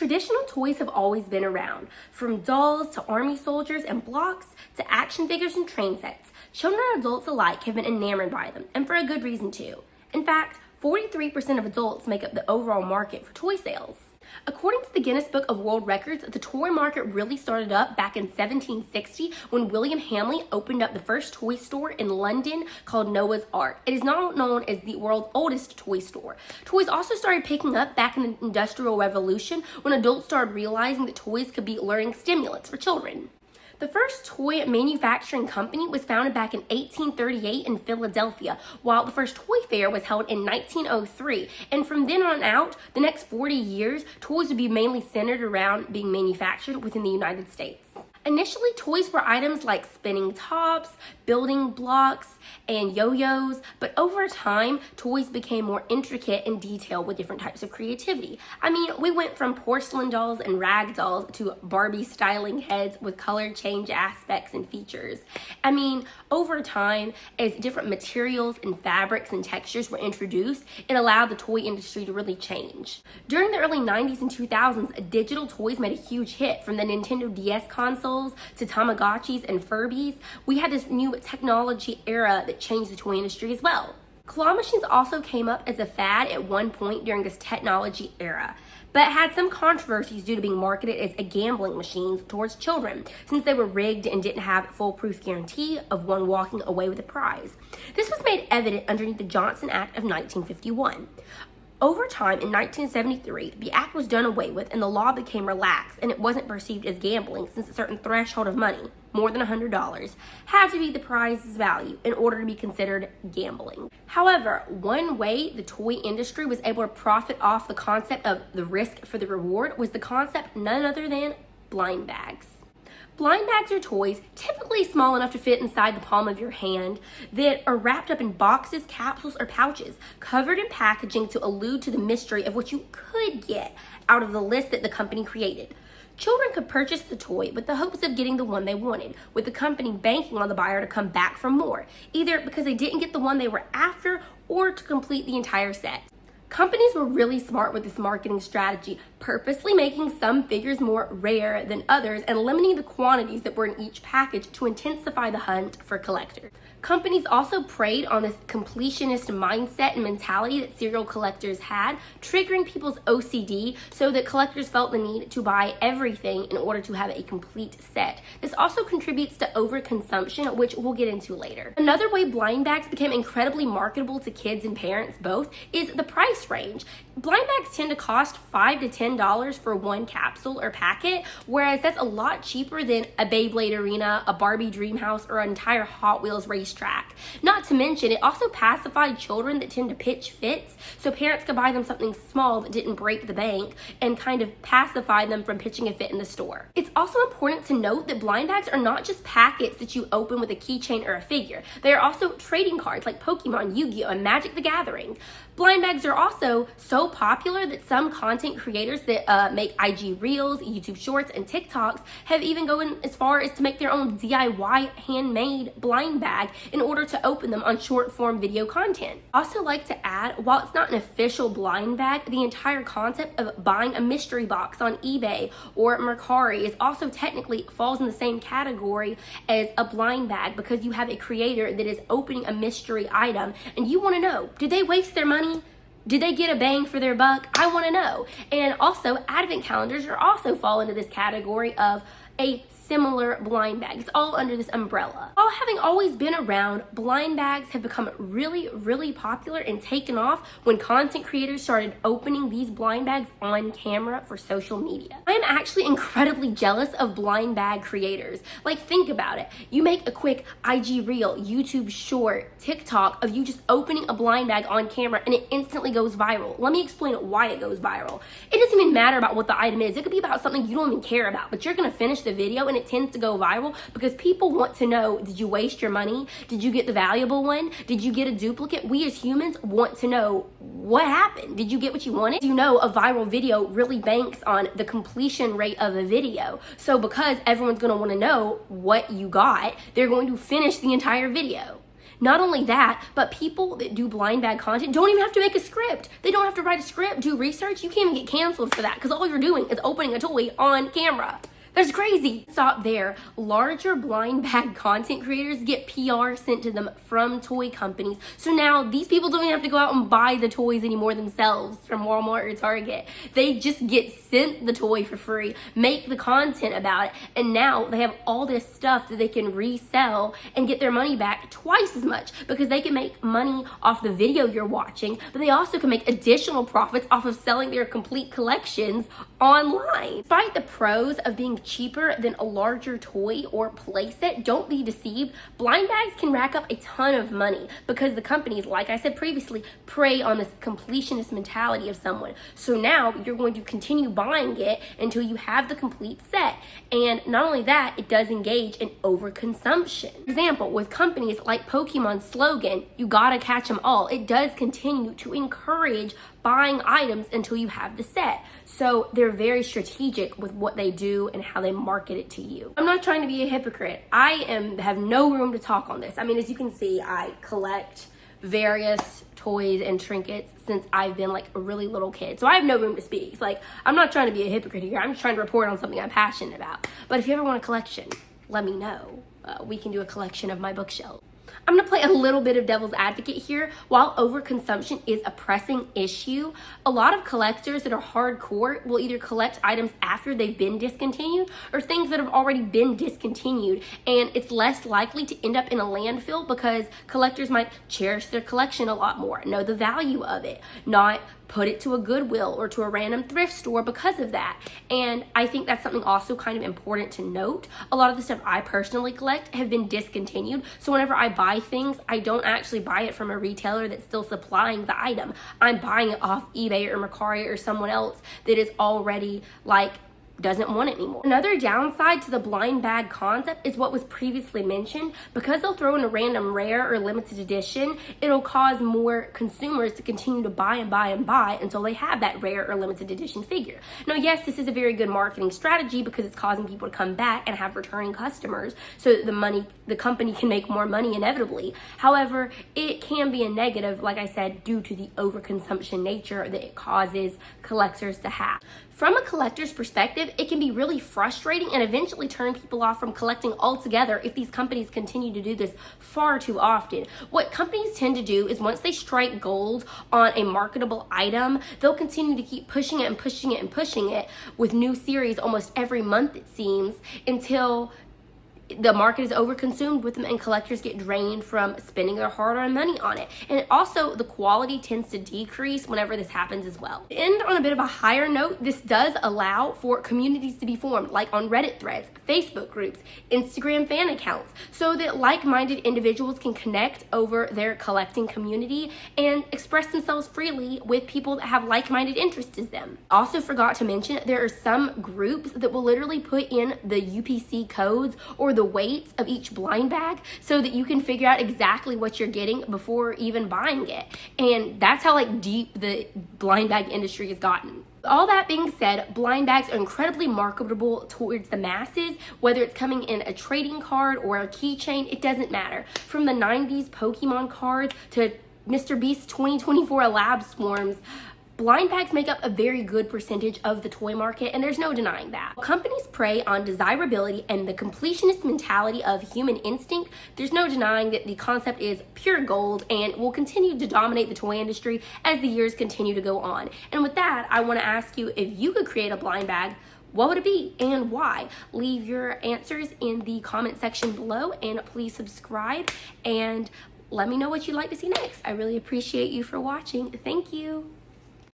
Traditional toys have always been around, from dolls to army soldiers and blocks to action figures and train sets. Children and adults alike have been enamored by them, and for a good reason too. In fact, 43% of adults make up the overall market for toy sales. According to the Guinness Book of World Records, the toy market really started up back in 1760 when William Hamley opened up the first toy store in London called Noah's Ark. It is now known as the world's oldest toy store. Toys also started picking up back in the Industrial Revolution when adults started realizing that toys could be learning stimulants for children. The first toy manufacturing company was founded back in 1838 in Philadelphia, while the first toy fair was held in 1903. And from then on out, the next 40 years, toys would be mainly centered around being manufactured within the United States. Initially, toys were items like spinning tops, building blocks, and yo-yos, but over time, toys became more intricate and detailed with different types of creativity. I mean, we went from porcelain dolls and rag dolls to Barbie styling heads with color change aspects and features. I mean, over time, as different materials and fabrics and textures were introduced, it allowed the toy industry to really change. During the early 90s and 2000s, digital toys made a huge hit, from the Nintendo DS console to Tamagotchis and Furbies. We had this new technology era that changed the toy industry as well. Claw machines also came up as a fad at one point during this technology era, but had some controversies due to being marketed as gambling machines towards children, since they were rigged and didn't have foolproof guarantee of one walking away with a prize. This was made evident underneath the Johnson Act of 1951. Over time, in 1973, the act was done away with and the law became relaxed, and it wasn't perceived as gambling since a certain threshold of money, more than $100, had to be the prize's value in order to be considered gambling. However, one way the toy industry was able to profit off the concept of the risk for the reward was the concept none other than blind bags. Blind bags are toys typically small enough to fit inside the palm of your hand that are wrapped up in boxes, capsules, or pouches, covered in packaging to allude to the mystery of what you could get out of the list that the company created. Children could purchase the toy with the hopes of getting the one they wanted, with the company banking on the buyer to come back for more, either because they didn't get the one they were after or to complete the entire set. Companies were really smart with this marketing strategy, purposely making some figures more rare than others and limiting the quantities that were in each package to intensify the hunt for collectors. Companies also preyed on this completionist mindset and mentality that serial collectors had, triggering people's OCD so that collectors felt the need to buy everything in order to have a complete set. This also contributes to overconsumption, which we'll get into later. Another way blind bags became incredibly marketable to kids and parents both is the price range. Blind bags tend to cost $5 to $10 for one capsule or packet, whereas that's a lot cheaper than a Beyblade arena, a Barbie dream house, or an entire Hot Wheels racetrack. Not to mention, it also pacified children that tend to pitch fits, so parents could buy them something small that didn't break the bank and kind of pacify them from pitching a fit in the store. It's also important to note that blind bags are not just packets that you open with a keychain or a figure. They are also trading cards like Pokemon, Yu-Gi-Oh, and Magic the Gathering. Blind bags are also so popular that some content creators that make IG Reels, YouTube Shorts, and TikToks have even gone as far as to make their own DIY handmade blind bag in order to open them on short form video content. Also like to add, while it's not an official blind bag, the entire concept of buying a mystery box on eBay or Mercari is also technically falls in the same category as a blind bag, because you have a creator that is opening a mystery item and you want to know, did they waste their money? Did they get a bang for their buck? I want to know. And also, advent calendars are also fall into this category of a similar blind bag. It's all under this umbrella. While having always been around, blind bags have become really, really popular and taken off when content creators started opening these blind bags on camera for social media. I am actually incredibly jealous of blind bag creators. Like, think about it. You make a quick IG Reel, YouTube Short, TikTok of you just opening a blind bag on camera and it instantly goes viral. Let me explain why it goes viral. It doesn't even matter about what the item is. It could be about something you don't even care about, but you're gonna finish the video and it tends to go viral because people want to know, did you waste your money? Did you get the valuable one? Did you get a duplicate? We as humans want to know what happened. Did you get what you wanted? You know, a viral video really banks on the completion rate of a video. So because everyone's going to want to know what you got, they're going to finish the entire video. Not only that, but people that do blind bag content don't even have to make a script. They don't have to write a script, do research. You can't even get canceled for that because all you're doing is opening a toy on camera. That's crazy. Stop there. Larger blind bag content creators get PR sent to them from toy companies. So now these people don't even have to go out and buy the toys anymore themselves from Walmart or Target. They just get sent the toy for free, make the content about it, and now they have all this stuff that they can resell and get their money back twice as much because they can make money off the video you're watching, but they also can make additional profits off of selling their complete collections online. Despite the pros of being cheaper than a larger toy or playset, don't be deceived. Blind bags can rack up a ton of money because the companies, like I said previously, prey on this completionist mentality of someone. So now you're going to continue buying it until you have the complete set. And not only that, it does engage in overconsumption. For example, with companies like Pokemon's slogan, "You gotta catch them all," it does continue to encourage buying items until you have the set. So they're very strategic with what they do and how they market it to you. I'm not trying to be a hypocrite. I have no room to talk on this. I mean, as you can see, I collect various toys and trinkets since I've been like a really little kid. So I have no room to speak. It's like, I'm not trying to be a hypocrite here. I'm just trying to report on something I'm passionate about. But if you ever want a collection, let me know. We can do a collection of my bookshelf. I'm gonna play a little bit of devil's advocate here. While overconsumption is a pressing issue, a lot of collectors that are hardcore will either collect items after they've been discontinued or things that have already been discontinued, and it's less likely to end up in a landfill because collectors might cherish their collection a lot more, know the value of it, not put it to a Goodwill or to a random thrift store because of that. And I think that's something also kind of important to note. A lot of the stuff I personally collect have been discontinued. So whenever I buy things, I don't actually buy it from a retailer that's still supplying the item. I'm buying it off eBay or Mercari or someone else that is already like doesn't want it anymore. Another downside to the blind bag concept is what was previously mentioned. Because they'll throw in a random rare or limited edition, it'll cause more consumers to continue to buy and buy and buy until they have that rare or limited edition figure. Now, yes, this is a very good marketing strategy because it's causing people to come back and have returning customers so that the company can make more money inevitably. However, it can be a negative, like I said, due to the overconsumption nature that it causes collectors to have. From a collector's perspective, it can be really frustrating and eventually turn people off from collecting altogether if these companies continue to do this far too often. What companies tend to do is once they strike gold on a marketable item, they'll continue to keep pushing it and pushing it and pushing it with new series almost every month, it seems, until the market is overconsumed with them and collectors get drained from spending their hard-earned money on it. And also the quality tends to decrease whenever this happens as well. To end on a bit of a higher note, this does allow for communities to be formed, like on Reddit threads, Facebook groups, Instagram fan accounts, so that like-minded individuals can connect over their collecting community and express themselves freely with people that have like-minded interests as them. Also forgot to mention, there are some groups that will literally put in the UPC codes or the weights of each blind bag so that you can figure out exactly what you're getting before even buying it. And that's how like deep the blind bag industry has gotten. All that being said, blind bags are incredibly marketable towards the masses, whether it's coming in a trading card or a keychain, it doesn't matter. From the 90s Pokemon cards to Mr. Beast's 2024 lab swarms, blind bags make up a very good percentage of the toy market, and there's no denying that. Companies prey on desirability and the completionist mentality of human instinct. There's no denying that the concept is pure gold and will continue to dominate the toy industry as the years continue to go on. And with that, I want to ask you, if you could create a blind bag, what would it be and why? Leave your answers in the comment section below, and please subscribe and let me know what you'd like to see next. I really appreciate you for watching. Thank you.